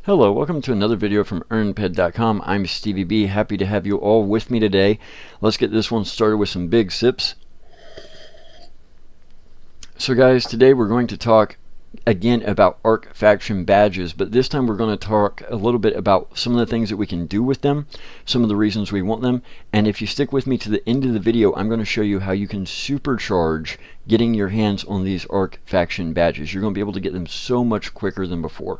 Hello, welcome to another video from EarnPED.com. I'm StevieB, happy to have you all with me today. Let's get this one started with some big sips. So guys, today we're going to talk again about ARC faction badges, but this time we're going to talk a little bit about some of the things that we can do with them, some of the reasons we want them, and if you stick with me to the end of the video, I'm going to show you how you can supercharge getting your hands on these ARC faction badges. You're going to be able to get them so much quicker than before.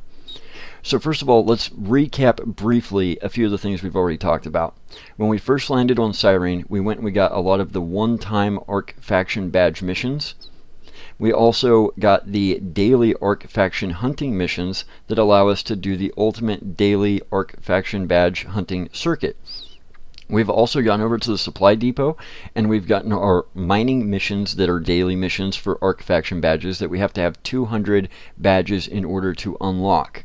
So first of all, let's recap briefly a few of the things we've already talked about. When we first landed on Cyrene, we went and we got a lot of the one-time ARC faction badge missions. We also got the daily ARC faction hunting missions that allow us to do the ultimate daily ARC faction badge hunting circuit. We've also gone over to the supply depot and we've gotten our mining missions that are daily missions for ARC faction badges that we have to have 200 badges in order to unlock.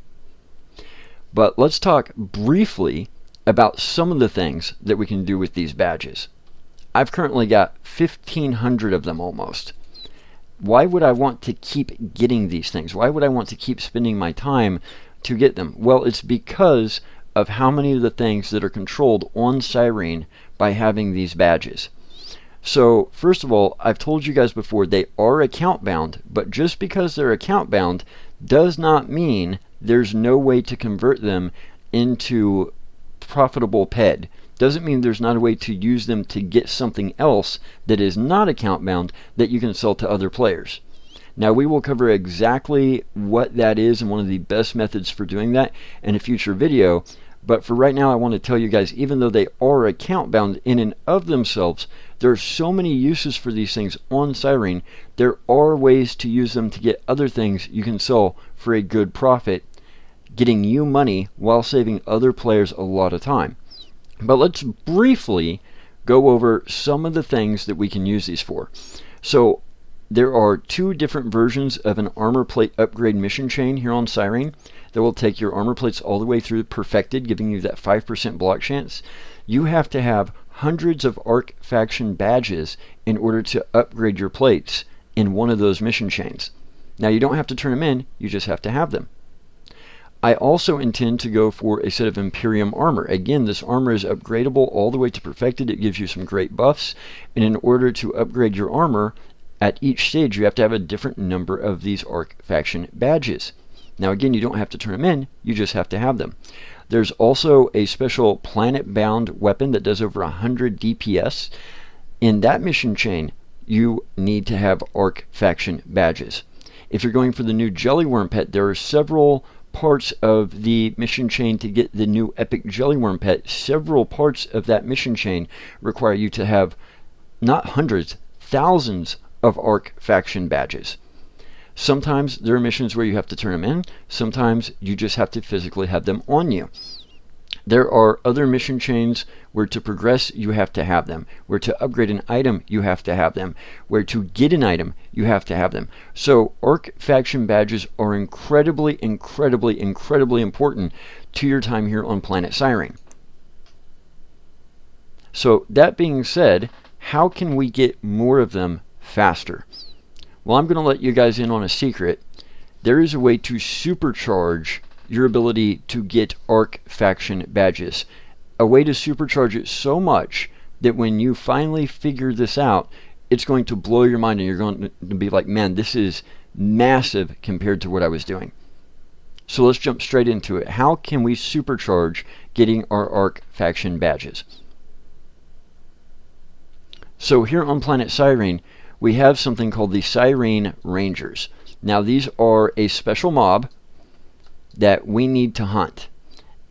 But let's talk briefly about some of the things that we can do with these badges. I've currently got 1,500 of them almost. Why would I want to keep getting these things? Why would I want to keep spending my time to get them? Well, it's because of how many of the things that are controlled on Cyrene by having these badges. So, first of all, I've told you guys before, they are account bound, but just because they're account bound does not mean there's no way to convert them into profitable PED. Doesn't mean there's not a way to use them to get something else that is not account bound that you can sell to other players. Now we will cover exactly what that is and one of the best methods for doing that in a future video, but for right now I want to tell you guys, even though they are account bound in and of themselves, there are so many uses for these things on Cyrene. There are ways to use them to get other things you can sell for a good profit, getting you money while saving other players a lot of time. But let's briefly go over some of the things that we can use these for. So there are two different versions of an armor plate upgrade mission chain here on Cyrene that will take your armor plates all the way through perfected, giving you that 5% block chance. You have to have hundreds of ARC faction badges in order to upgrade your plates in one of those mission chains. Now you don't have to turn them in, you just have to have them. I also intend to go for a set of Imperium armor. Again, this armor is upgradable all the way to perfected. It gives you some great buffs, and in order to upgrade your armor at each stage you have to have a different number of these ARC faction badges. Now again, you don't have to turn them in, you just have to have them. There's also a special planet bound weapon that does over 100 DPS. In that mission chain you need to have ARC faction badges. If you're going for the new jellyworm pet, there are several parts of the mission chain to get the new epic jellyworm pet. Several parts of that mission chain require you to have not hundreds, thousands of ARC faction badges. Sometimes there are missions where you have to turn them in, sometimes you just have to physically have them on you. There are other mission chains where to progress you have to have them, where to upgrade an item you have to have them, where to get an item you have to have them. So ARC faction badges are incredibly important to your time here on Planet Cyrene. So that being said, how can we get more of them faster? Well, I'm going to let you guys in on a secret. There is a way to supercharge your ability to get ARC faction badges. A way to supercharge it so much that when you finally figure this out, it's going to blow your mind and you're going to be like, man, this is massive compared to what I was doing. So let's jump straight into it. How can we supercharge getting our ARC faction badges? So here on Planet Cyrene, we have something called the Cyrene Rangers. Now these are a special mob that we need to hunt.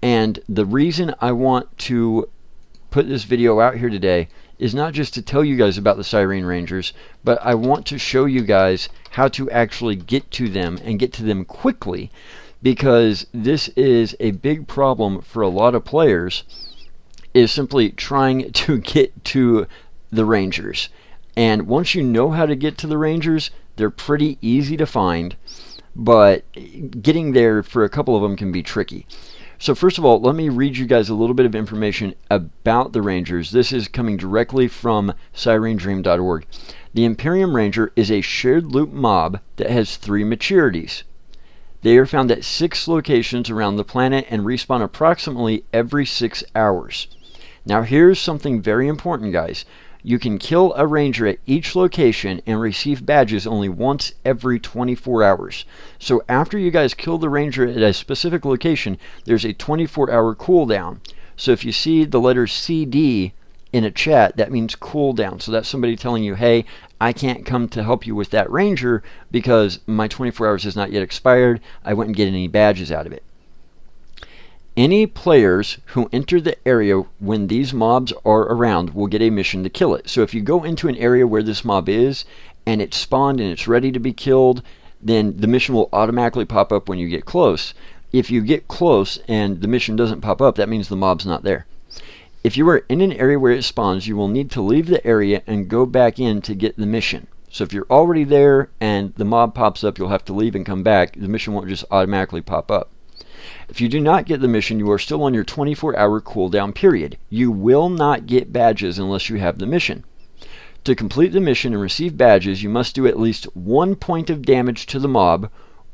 And the reason I want to put this video out here today is not just to tell you guys about the Cyrene Rangers, but I want to show you guys how to actually get to them and get to them quickly, because this is a big problem for a lot of players, is simply trying to get to the Rangers. And once you know how to get to the Rangers, they're pretty easy to find, but getting there for a couple of them can be tricky. So first of all, let me read you guys a little bit of information about the Rangers. This is coming directly from SireneDream.org. The Imperium Ranger is a shared loop mob that has 3 maturities. They are found at 6 locations around the planet and respawn approximately every 6 hours. Now here's something very important, guys. You can kill a ranger at each location and receive badges only once every 24 hours. So after you guys kill the ranger at a specific location, there's a 24-hour cooldown. So if you see the letter CD in a chat, that means cooldown. So that's somebody telling you, hey, I can't come to help you with that ranger because my 24 hours has not yet expired. I wouldn't get any badges out of it. Any players who enter the area when these mobs are around will get a mission to kill it. So if you go into an area where this mob is and it's spawned and it's ready to be killed, then the mission will automatically pop up when you get close. If you get close and the mission doesn't pop up, that means the mob's not there. If you are in an area where it spawns, you will need to leave the area and go back in to get the mission. So if you're already there and the mob pops up, you'll have to leave and come back. The mission won't just automatically pop up. If you do not get the mission, you are still on your 24-hour cooldown period. You will not get badges unless you have the mission. To complete the mission and receive badges, you must do at least 1 point of damage to the mob,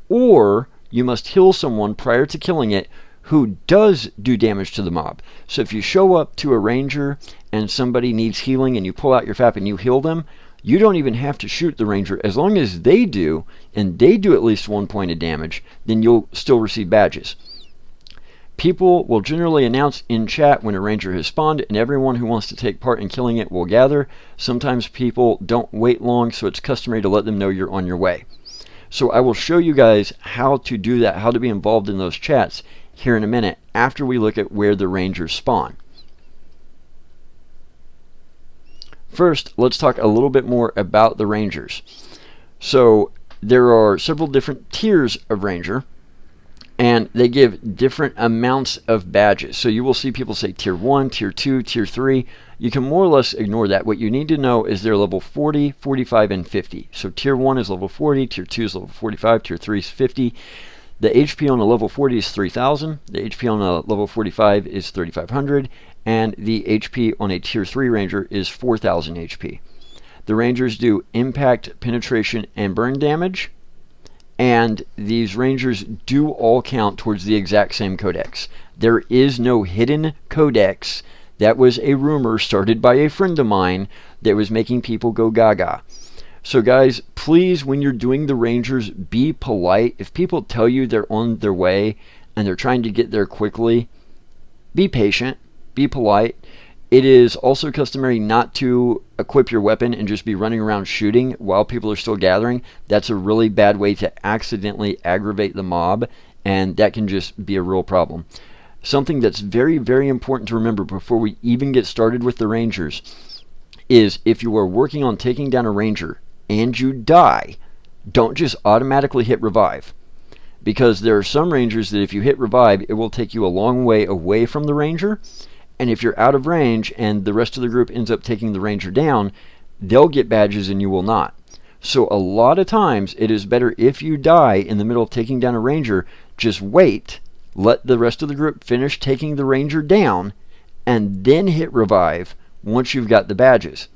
or you must heal someone prior to killing it who does do damage to the mob. So if you show up to a ranger and somebody needs healing and you pull out your FAP and you heal them, you don't even have to shoot the ranger. As long as they do, and they do at least 1 point of damage, then you'll still receive badges. People will generally announce in chat when a ranger has spawned, and everyone who wants to take part in killing it will gather. Sometimes people don't wait long, so it's customary to let them know you're on your way. So I will show you guys how to do that, how to be involved in those chats here in a minute after we look at where the rangers spawn. First, let's talk a little bit more about the rangers. So there are several different tiers of ranger, and they give different amounts of badges. So you will see people say tier 1, tier 2, tier 3. You can more or less ignore that. What you need to know is they're level 40, 45, and 50. So tier 1 is level 40, tier 2 is level 45, tier 3 is 50. The HP on a level 40 is 3,000. The HP on a level 45 is 3,500. And the HP on a tier 3 ranger is 4,000 HP. The rangers do impact, penetration, and burn damage. And these rangers do all count towards the exact same codex. There is no hidden codex. That was a rumor started by a friend of mine that was making people go gaga. So guys, please, when you're doing the rangers, be polite. If people tell you they're on their way and they're trying to get there quickly, be patient, be polite. It is also customary not to equip your weapon and just be running around shooting while people are still gathering. That's a really bad way to accidentally aggravate the mob, and that can just be a real problem. Something that's very, very important to remember before we even get started with the rangers is if you are working on taking down a ranger and you die, don't just automatically hit revive. Because there are some rangers that if you hit revive, it will take you a long way away from the ranger. And if you're out of range and the rest of the group ends up taking the ranger down, they'll get badges and you will not. So a lot of times it is better if you die in the middle of taking down a ranger, just wait, let the rest of the group finish taking the ranger down, and then hit revive once you've got the badges.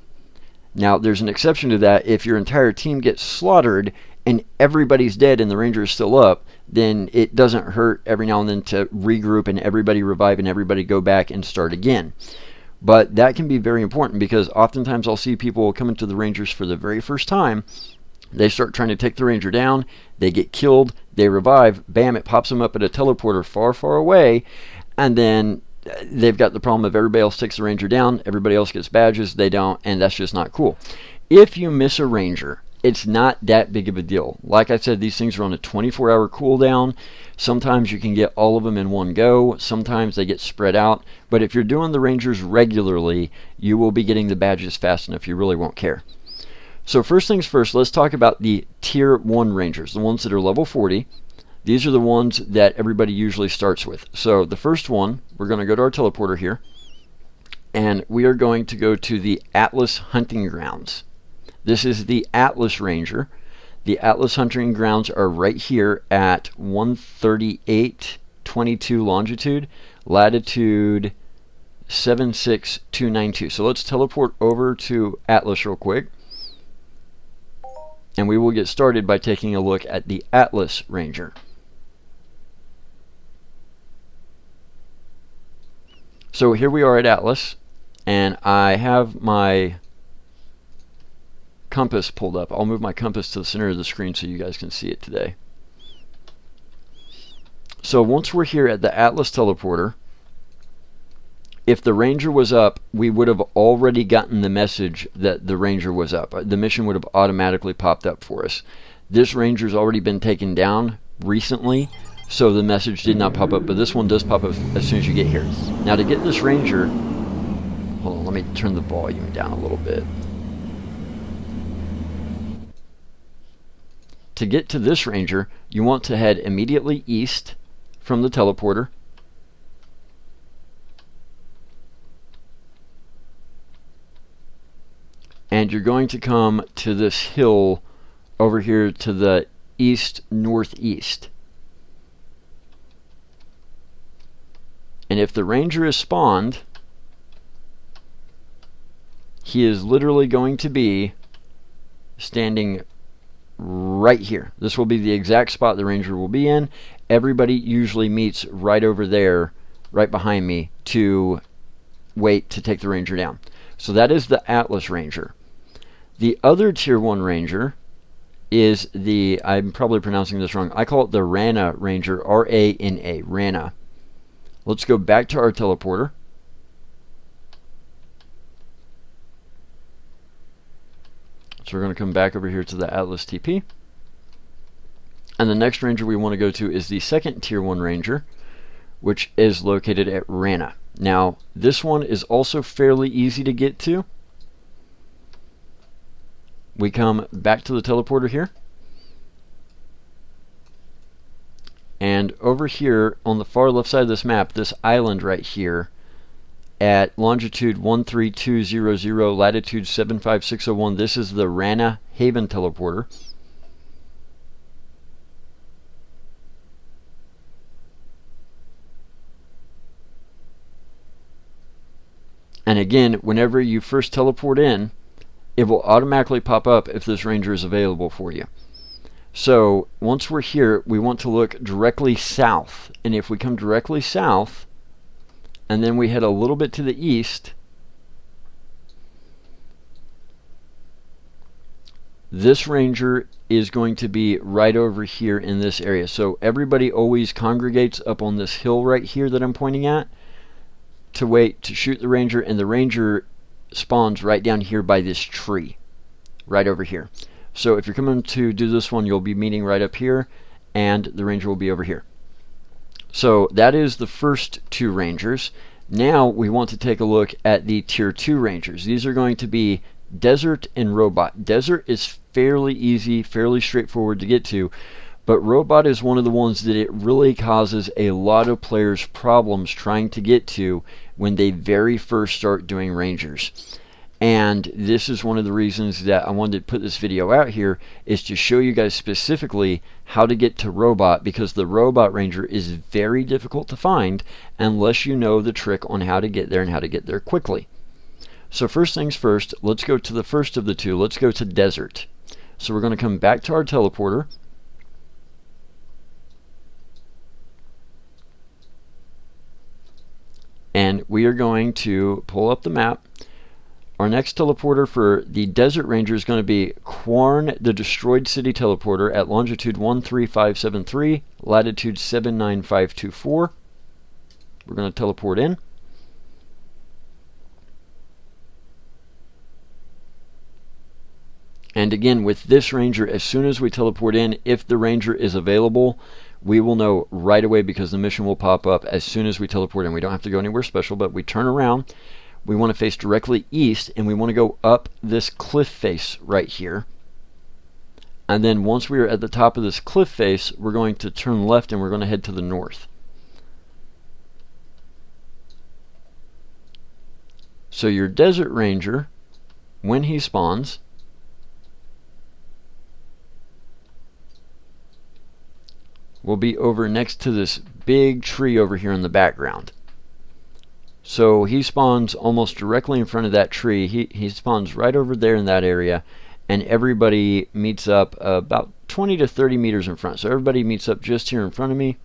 Now there's an exception to that. If your entire team gets slaughtered and everybody's dead and the ranger is still up, then it doesn't hurt every now and then to regroup and everybody revive and everybody go back and start again. But that can be very important because oftentimes I'll see people come into the rangers for the very first time. They start trying to take the ranger down, they get killed, they revive, bam, it pops them up at a teleporter far, far away, and then they've got the problem of everybody else takes the ranger down, everybody else gets badges, they don't, and that's just not cool. If you miss a ranger, it's not that big of a deal. Like I said, these things are on a 24-hour cooldown. Sometimes you can get all of them in one go. Sometimes they get spread out. But if you're doing the rangers regularly, you will be getting the badges fast enough. You really won't care. So first things first, let's talk about the tier 1 rangers, the ones that are level 40. These are the ones that everybody usually starts with. So the first one, we're going to go to our teleporter here, and we are going to go to the Atlas Hunting Grounds. This is the Atlas Ranger. The Atlas Hunting Grounds are right here at 138.22 longitude, latitude 76292. So let's teleport over to Atlas real quick. And we will get started by taking a look at the Atlas Ranger. So here we are at Atlas, and I have my compass pulled up. I'll move my compass to the center of the screen so you guys can see it today. So once we're here at the Atlas teleporter, if the Ranger was up, we would have already gotten the message that the Ranger was up. The mission would have automatically popped up for us. This Ranger's already been taken down recently, so the message did not pop up, but this one does pop up as soon as you get here. Now to get this Ranger, hold on, let me turn the volume down a little bit. To get to this Ranger, you want to head immediately east from the teleporter. And you're going to come to this hill over here to the east northeast. And if the Ranger is spawned, he is literally going to be standing right here. This will be the exact spot the Ranger will be in. Everybody usually meets right over there, right behind me, to wait to take the Ranger down. So that is the Atlas Ranger. The other Tier 1 Ranger is the, I'm probably pronouncing this wrong, I call it the Rana Ranger, R-A-N-A, Rana. Let's go back to our teleporter. So we're going to come back over here to the Atlas TP. And the next Ranger we want to go to is the second Tier 1 Ranger, which is located at Rana. Now, this one is also fairly easy to get to. We come back to the teleporter here. And over here on the far left side of this map, this island right here at longitude 13200, latitude 75601, this is the Rana Haven teleporter. And again, whenever you first teleport in, it will automatically pop up if this Ranger is available for you. So once we're here, we want to look directly south. And if we come directly south, and then we head a little bit to the east, this Ranger is going to be right over here in this area. So everybody always congregates up on this hill right here that I'm pointing at to wait to shoot the Ranger, and the Ranger spawns right down here by this tree, right over here. So if you're coming to do this one, you'll be meeting right up here, and the Ranger will be over here. So that is the first two Rangers. Now we want to take a look at the Tier 2 Rangers. These are going to be Desert and Robot. Desert is fairly easy, fairly straightforward to get to, but Robot is one of the ones that it really causes a lot of players problems trying to get to when they very first start doing Rangers. And this is one of the reasons that I wanted to put this video out here, is to show you guys specifically how to get to Robot, because the Robot Ranger is very difficult to find unless you know the trick on how to get there and how to get there quickly. So first things first, let's go to the first of the two. Let's go to Desert. So we're going to come back to our teleporter. And we are going to pull up the map. Our next teleporter for the Desert Ranger is going to be Quarn, the Destroyed City teleporter at longitude 13573, latitude 79524. We're going to teleport in. And again, with this Ranger, as soon as we teleport in, if the Ranger is available, we will know right away, because the mission will pop up as soon as we teleport in. We don't have to go anywhere special, but we turn around. We want to face directly east, and we want to go up this cliff face right here. And then once we are at the top of this cliff face, we're going to turn left and we're going to head to the north. So your Desert Ranger, when he spawns, will be over next to this big tree over here in the background. So he spawns almost directly in front of that tree. He spawns right over there in that area, and everybody meets up about 20 to 30 meters in front. So everybody meets up just here in front of me.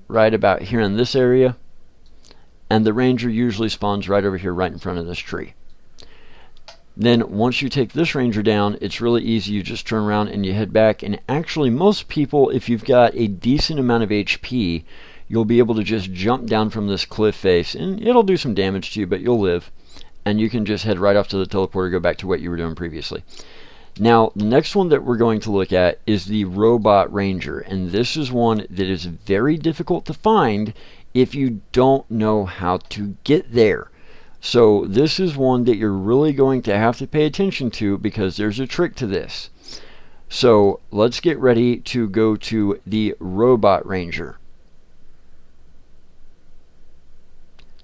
right about here in this area, and the Ranger usually spawns right over here, right in front of this tree. Then once you take this Ranger down, it's really easy. You just turn around and you head back, and actually most people, if you've got a decent amount of HP, you'll be able to just jump down from this cliff face, and it'll do some damage to you, but you'll live, and you can just head right off to the teleporter, go back to what you were doing previously. Now, the next one that we're going to look at is the Robot Ranger, and this is one that is very difficult to find if you don't know how to get there. So this is one that you're really going to have to pay attention to, because there's a trick to this. So let's get ready to go to the Robot Ranger.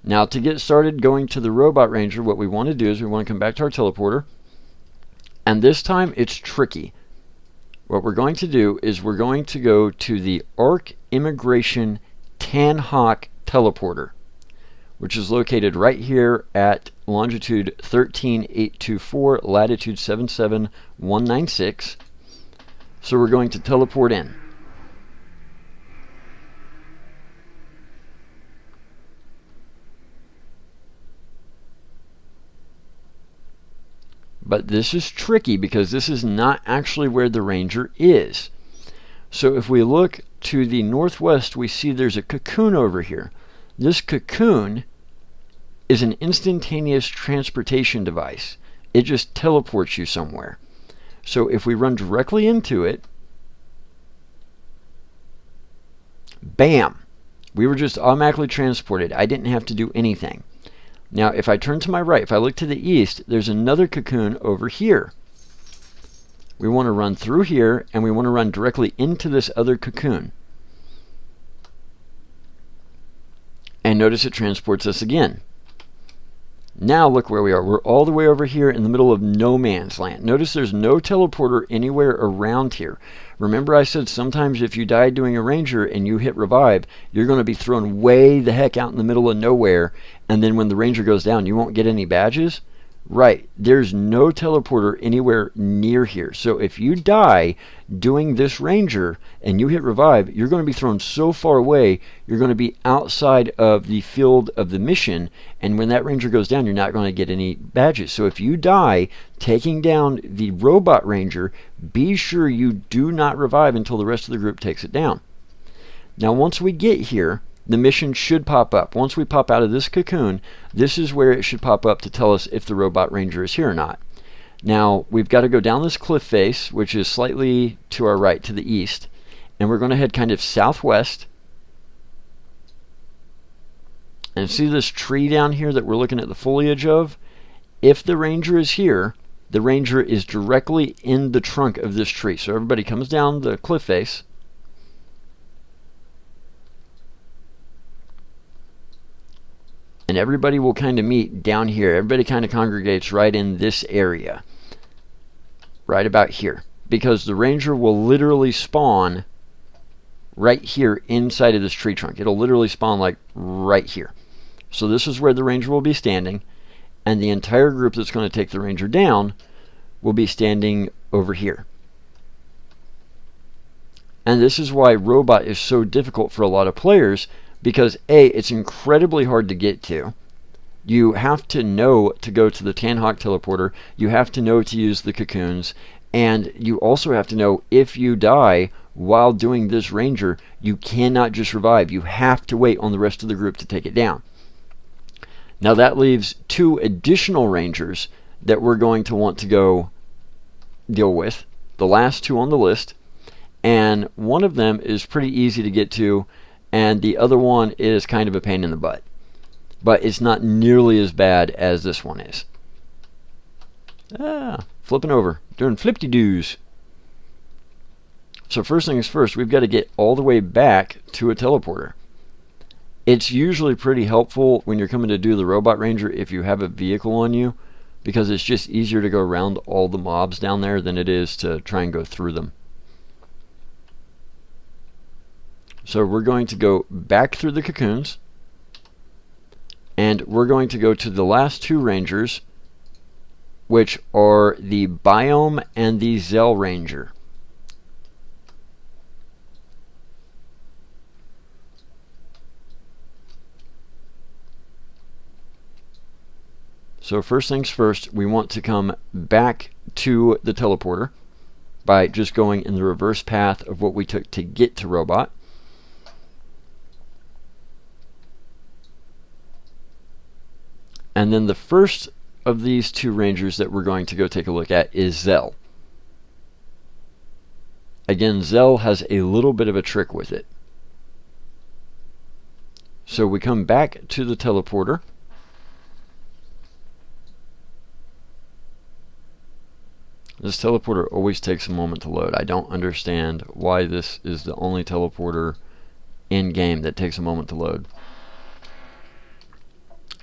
Now, to get started going to the Robot Ranger, what we want to do is we want to come back to our teleporter. And this time it's tricky. What we're going to do is we're going to go to the Ark Immigration Tan Hawk teleporter, which is located right here at longitude 13824, latitude 77196. So we're going to teleport in. But this is tricky because this is not actually where the Ranger is. So if we look to the northwest, we see there's a cocoon over here. This cocoon is an instantaneous transportation device. It just teleports you somewhere. So if we run directly into it, bam! We were just automatically transported. I didn't have to do anything. Now, if I turn to my right, if I look to the east, there's another cocoon over here. We want to run through here, and we want to run directly into this other cocoon. And notice it transports us again. Now look where we are. We're all the way over here in the middle of no man's land. Notice there's no teleporter anywhere around here. Remember I said sometimes if you die doing a Ranger and you hit revive, you're going to be thrown way the heck out in the middle of nowhere, and then when the Ranger goes down, you won't get any badges? Right, there's no teleporter anywhere near here. So if you die doing this Ranger and you hit revive, you're going to be thrown so far away, you're going to be outside of the field of the mission, and when that Ranger goes down, you're not going to get any badges. So if you die taking down the Robot Ranger, be sure you do not revive until the rest of the group takes it down. Now once we get here, the mission should pop up. Once we pop out of this cocoon, this is where it should pop up to tell us if the Robot Ranger is here or not. Now, we've got to go down this cliff face, which is slightly to our right, to the east, and we're going to head kind of southwest. And see this tree down here that we're looking at the foliage of? If the Ranger is here, the Ranger is directly in the trunk of this tree. So everybody comes down the cliff face. And everybody will kind of meet down here. Everybody kind of congregates right in this area. Right about here. Because the Ranger will literally spawn right here inside of this tree trunk. It'll literally spawn like right here. So this is where the Ranger will be standing. And the entire group that's going to take the Ranger down will be standing over here. And this is why Robot is so difficult for a lot of players, because A, it's incredibly hard to get to. You have to know to go to the Tan Hawk teleporter. You have to know to use the cocoons. And you also have to know if you die while doing this Ranger, you cannot just revive. You have to wait on the rest of the group to take it down. Now that leaves 2 additional Rangers that we're going to want to go deal with. The last 2 on the list. And one of them is pretty easy to get to, and the other one is kind of a pain in the butt. But it's not nearly as bad as this one is. Flipping over. Doing flip-de-doos. So first things first, we've got to get all the way back to a teleporter. It's usually pretty helpful when you're coming to do the Robot Ranger if you have a vehicle on you, because it's just easier to go around all the mobs down there than it is to try and go through them. So we're going to go back through the cocoons, and we're going to go to the last 2 Rangers, which are the Biome and the Zel Ranger. So first things first, we want to come back to the teleporter by just going in the reverse path of what we took to get to Robot. And then the first of these two Rangers that we're going to go take a look at is Zel. Again, Zel has a little bit of a trick with it. So we come back to the teleporter. This teleporter always takes a moment to load. I don't understand why this is the only teleporter in game that takes a moment to load.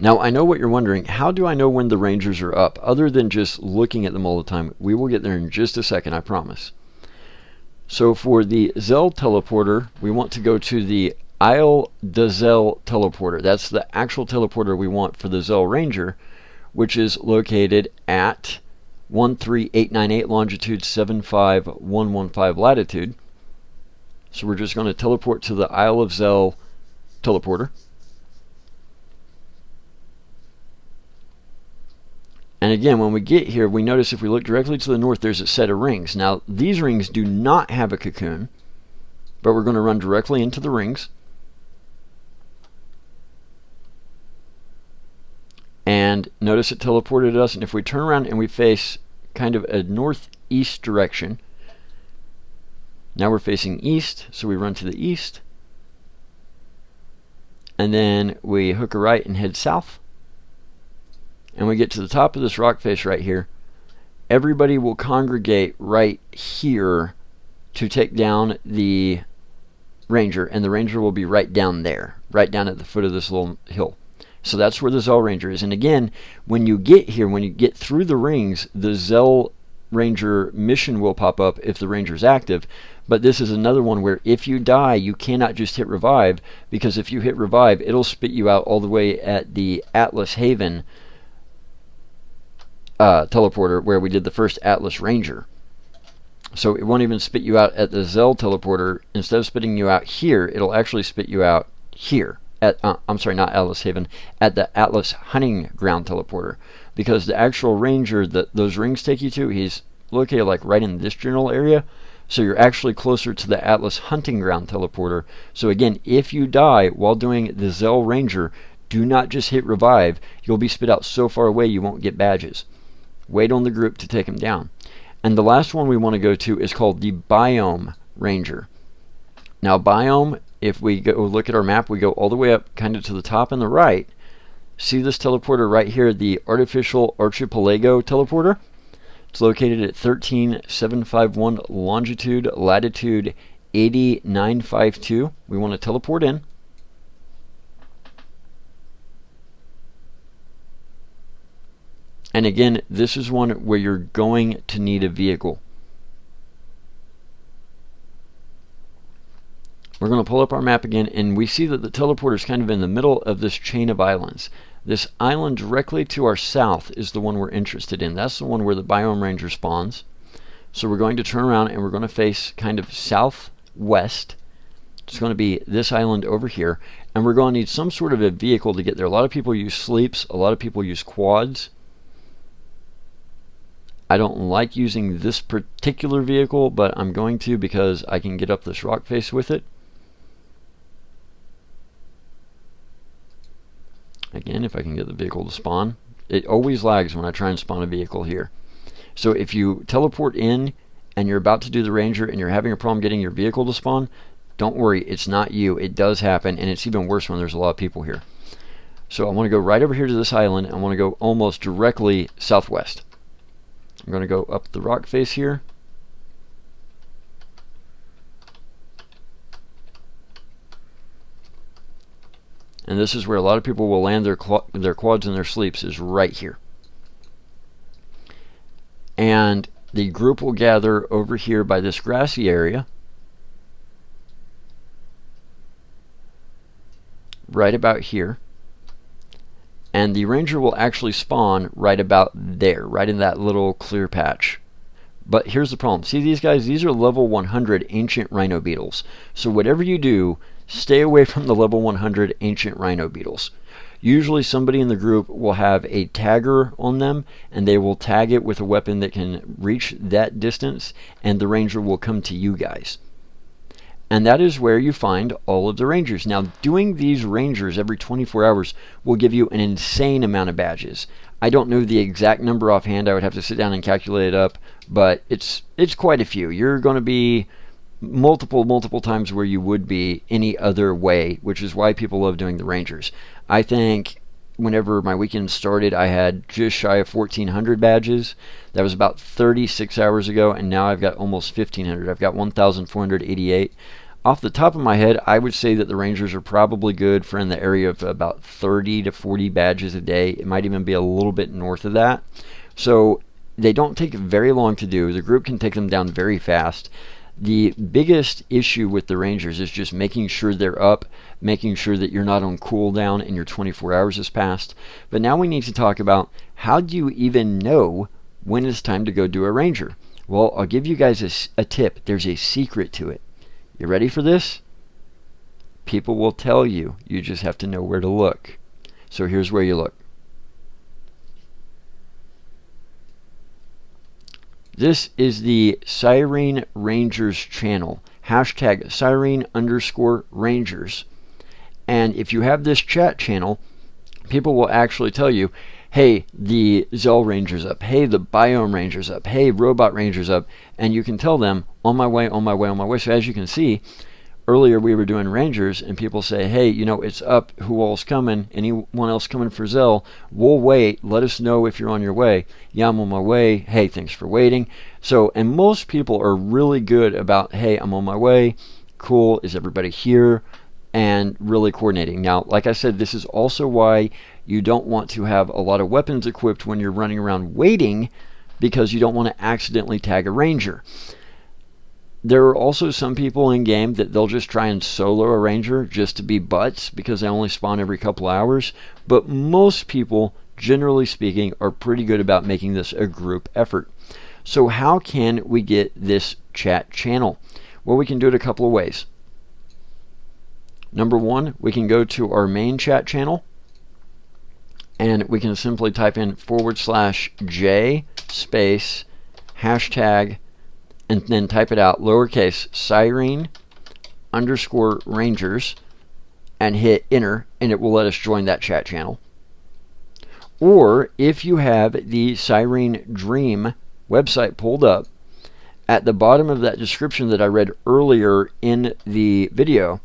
Now, I know what you're wondering. How do I know when the Rangers are up? Other than just looking at them all the time. We will get there in just a second, I promise. So for the Zel teleporter, we want to go to the Isle de Zel teleporter. That's the actual teleporter we want for the Zel Ranger, which is located at 13898 longitude, 75115 latitude. So we're just going to teleport to the Isle of Zel teleporter. And again, when we get here, we notice if we look directly to the north, there's a set of rings. Now, these rings do not have a cocoon, but we're going to run directly into the rings. And notice it teleported us, and if we turn around and we face kind of a northeast direction, now we're facing east, so we run to the east, and then we hook a right and head south, and we get to the top of this rock face right here. Everybody will congregate right here to take down the Ranger, and the Ranger will be right down there, right down at the foot of this little hill. So that's where the Zel Ranger is. And again, when you get here, when you get through the rings, the Zel Ranger mission will pop up if the Ranger is active. But this is another one where if you die, you cannot just hit revive, because if you hit revive, it'll spit you out all the way at the Atlas Haven teleporter where we did the first Atlas Ranger. So it won't even spit you out at the Zel teleporter. Instead of spitting you out here, it'll actually spit you out here. I'm sorry, not Atlas Haven, at the Atlas Hunting Ground teleporter, because the actual Ranger that those rings take you to, he's located like right in this general area, so you're actually closer to the Atlas Hunting Ground teleporter. So again, if you die while doing the Zel Ranger, do not just hit revive. You'll be spit out so far away you won't get badges. Wait on the group to take him down. And the last one we want to go to is called the Biome Ranger. Now Biome, if we go look at our map, we go all the way up kind of to the top and the right. See this teleporter right here, the Artificial Archipelago teleporter? It's located at 13751 longitude, latitude 8952. We want to teleport in. And again, this is one where you're going to need a vehicle. We're going to pull up our map again, and we see that the teleporter is kind of in the middle of this chain of islands. This island directly to our south is the one we're interested in. That's the one where the Biome Ranger spawns. So we're going to turn around and we're going to face kind of southwest. It's going to be this island over here, and we're going to need some sort of a vehicle to get there. A lot of people use sleeps, a lot of people use quads. I don't like using this particular vehicle, but I'm going to because I can get up this rock face with it. Again, if I can get the vehicle to spawn. It always lags when I try and spawn a vehicle here. So if you teleport in and you're about to do the Ranger and you're having a problem getting your vehicle to spawn, don't worry, it's not you. It does happen, and it's even worse when there's a lot of people here. So I want to go right over here to this island. I want to go almost directly southwest. I'm going to go up the rock face here. And this is where a lot of people will land their quads and their sleeps, is right here. And the group will gather over here by this grassy area. Right about here. And the Ranger will actually spawn right about there, right in that little clear patch. But here's the problem. See these guys? These are level 100 ancient rhino beetles. So whatever you do, stay away from the level 100 ancient rhino beetles. Usually somebody in the group will have a tagger on them, and they will tag it with a weapon that can reach that distance, and the ranger will come to you guys. And that is where you find all of the rangers. Now, doing these rangers every 24 hours will give you an insane amount of badges. I don't know the exact number offhand. I would have to sit down and calculate it up, but it's quite a few. You're going to be multiple times where you would be any other way, which is why people love doing the rangers. I think whenever my weekend started, I had just shy of 1,400 badges. That was about 36 hours ago, and now I've got almost 1,500. I've got 1,488. Off the top of my head, I would say that the Rangers are probably good for in the area of about 30 to 40 badges a day. It might even be a little bit north of that. So they don't take very long to do. The group can take them down very fast. The biggest issue with the Rangers is just making sure they're up, making sure that you're not on cooldown and your 24 hours has passed. But now we need to talk about, how do you even know when it's time to go do a Ranger? Well, I'll give you guys a tip. There's a secret to it. You ready for this? People will tell you. You just have to know where to look. So here's where you look. This is the Cyrene Rangers channel. Hashtag Cyrene_Rangers. And if you have this chat channel, people will actually tell you, hey, the Zel Rangers up. Hey, the Biome Rangers up. Hey, Robot Rangers up. And you can tell them, on my way, on my way, on my way. So as you can see, earlier we were doing Rangers, and people say, hey, you know, it's up. Who all's coming? Anyone else coming for Zel? We'll wait. Let us know if you're on your way. Yeah, I'm on my way. Hey, thanks for waiting. So, and most people are really good about, hey, I'm on my way. Cool. Is everybody here? And really coordinating. Now, like I said, this is also why you don't want to have a lot of weapons equipped when you're running around waiting, because you don't want to accidentally tag a Ranger. There are also some people in game that they'll just try and solo a Ranger just to be butts, because they only spawn every couple hours. But most people, generally speaking, are pretty good about making this a group effort. So how can we get this chat channel? Well, we can do it a couple of ways. Number one, we can go to our main chat channel, and we can simply type in /J space hashtag, and then type it out lowercase Cyrene_Rangers, and hit enter, and it will let us join that chat channel. Or if you have the Cyrene Dream website pulled up, at the bottom of that description that I read earlier in the video,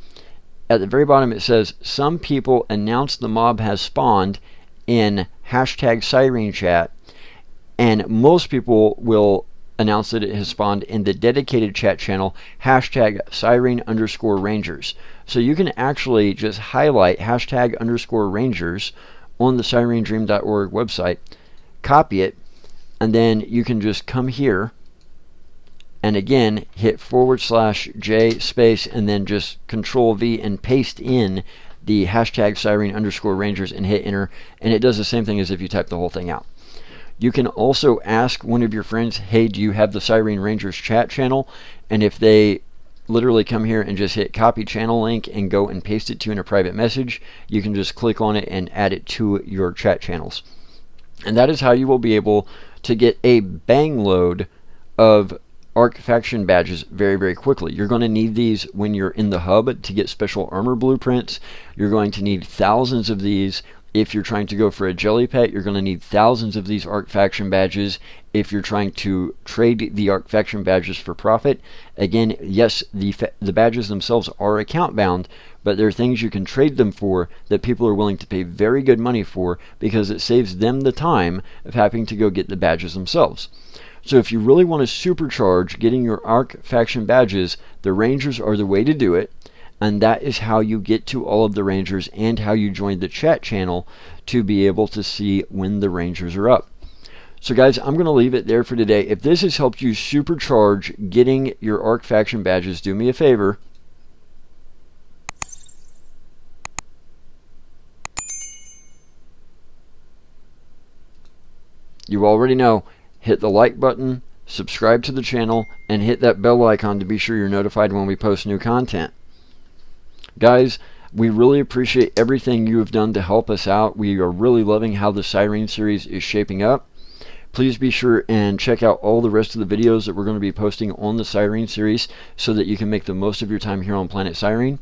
at the very bottom it says, some people announce the mob has spawned in hashtag Cyrene chat, and most people will announce that it has spawned in the dedicated chat channel hashtag Cyrene_Rangers. So you can actually just highlight hashtag _Rangers on the SireneDream.org website, copy it, and then you can just come here and again hit /J space, and then just Control V and paste in the hashtag Cyrene_Rangers and hit enter, and it does the same thing as if you type the whole thing out. You can also ask one of your friends, hey, do you have the Cyrene Rangers chat channel? And if they literally come here and just hit copy channel link and go and paste it to you in a private message, you can just click on it and add it to your chat channels. And that is how you will be able to get a bang load of Arc faction badges very, very quickly. You're going to need these when you're in the hub to get special armor blueprints. You're going to need thousands of these. If you're trying to go for a jelly pet, you're going to need thousands of these Arc faction badges. If you're trying to trade the Arc faction badges for profit, again, yes, the badges themselves are account bound, but there are things you can trade them for that people are willing to pay very good money for, because it saves them the time of having to go get the badges themselves. So if you really want to supercharge getting your Arc faction badges, the Rangers are the way to do it. And that is how you get to all of the Rangers, and how you join the chat channel to be able to see when the Rangers are up. So guys, I'm going to leave it there for today. If this has helped you supercharge getting your Arc faction badges, do me a favor. You already know. Hit the like button, subscribe to the channel, and hit that bell icon to be sure you're notified when we post new content. Guys, We really appreciate everything you have done to help us out. We are really loving how the Cyrene series is shaping up. Please be sure and check out all the rest of the videos that we're going to be posting on the Cyrene series so that you can make the most of your time here on Planet Cyrene.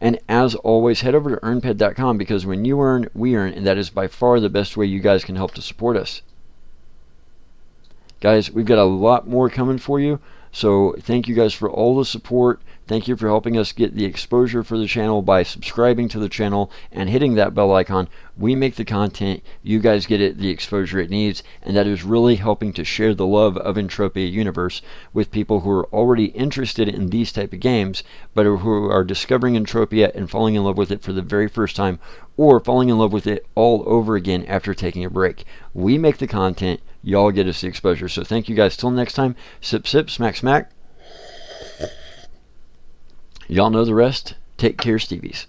And as always, head over to EarnPED.com, because when you earn, we earn, and that is by far the best way you guys can help to support us. Guys, we've got a lot more coming for you, so thank you guys for all the support. Thank you for helping us get the exposure for the channel by subscribing to the channel and hitting that bell icon. We make the content, you guys get it the exposure it needs, and that is really helping to share the love of Entropia Universe with people who are already interested in these type of games, but who are discovering Entropia and falling in love with it for the very first time, or falling in love with it all over again after taking a break. We make the content, y'all get us the exposure. So thank you guys. Till next time, sip, sip, smack, smack. Y'all know the rest. Take care, Stevies.